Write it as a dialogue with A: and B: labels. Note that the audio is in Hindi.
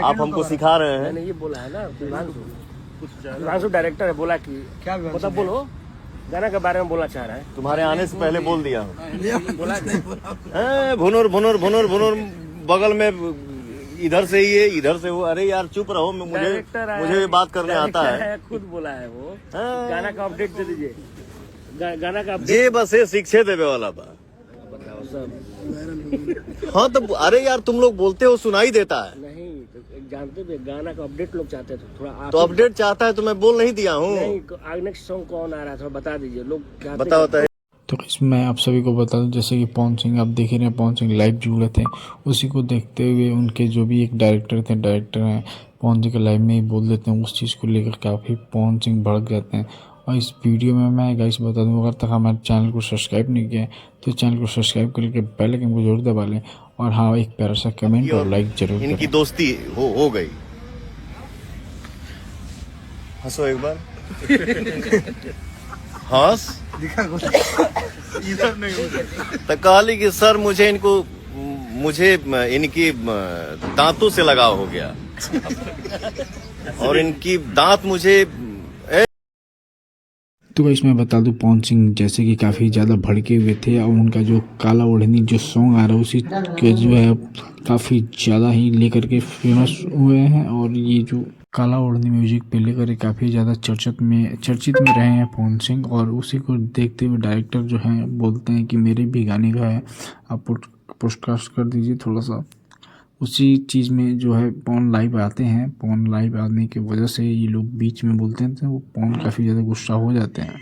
A: आप हमको सिखा रहे हैं।
B: मैंने ये बोला है ना, विवांशु डायरेक्टर है, बोला कि क्या मतलब बोलो गाना के बारे में बोलना चाह रहा है।
A: तुम्हारे आने से पहले बोल दिया हूँ।
B: बोला
A: भुनुर भुनुर भुनुर भुनुर बगल में इधर से ये इधर से वो। अरे यार चुप रहो, मुझे बात करने आता है।
B: खुद बोला है वो। गाना का अपडेट दे दीजिए, गाना का अपडेट।
A: ये बस ये शिक्षे देवे वाला बा।
B: बताओ सब।
A: हाँ तो अरे यार तुम लोग बोलते हो सुनाई देता है।
B: नहीं तो जानते भी गाना का अपडेट लोग चाहते थे थोड़ा। आप
A: तो अपडेट चाहता है तो मैं बोल नहीं दिया हूँ।
B: नहीं, नेक्स्ट सॉन्ग कौन आ रहा है थोड़ा बता दीजिए, लोग
A: बताओ।
C: तो इसमें आप सभी को बता दूं, जैसे कि पवन सिंह आप देख रहे हैं, पवन सिंह लाइव जुड़े थे, उसी को देखते हुए उनके जो भी एक डायरेक्टर हैं पवन सिंह के लाइव में ही बोल देते हैं, उस चीज़ को लेकर काफ़ी पवन सिंह भड़क जाते हैं। और इस वीडियो में मैं गाइस बता दूं, अगर तक हमारे चैनल को सब्सक्राइब नहीं किया है तो चैनल को सब्सक्राइब करके बेल आइकन को जरूर दबा लें, और हाँ एक प्यारा सा कमेंट और लाइक जरूर
A: इनकी
C: करें।
A: दोस्ती हो गई। हंसो एक बार। हंस इधर नहीं। तो कहली कि सर मुझे इनकी दांतों से लगाव हो गया और इनकी दांत मुझे।
C: तो गाइस मैं बता दूं, पवन सिंह जैसे कि काफ़ी ज़्यादा भड़के हुए थे, और उनका जो काला ओढ़नी जो सॉन्ग आ रहा है उसी के जो है काफ़ी ज़्यादा ही लेकर के फेमस हुए हैं, और ये जो काला ओढ़नी म्यूजिक पे लेकर काफ़ी ज़्यादा चर्चित में रहे हैं पवन सिंह। और उसी को देखते हुए डायरेक्टर जो हैं बोलते हैं कि मेरे भी गाने का है, आप पोडकास्ट कर दीजिए थोड़ा सा। उसी चीज़ में जो है पवन लाइव आते हैं, पवन लाइव आने की वजह से ये लोग बीच में बोलते हैं तो वो पवन काफ़ी ज़्यादा गुस्सा हो जाते हैं।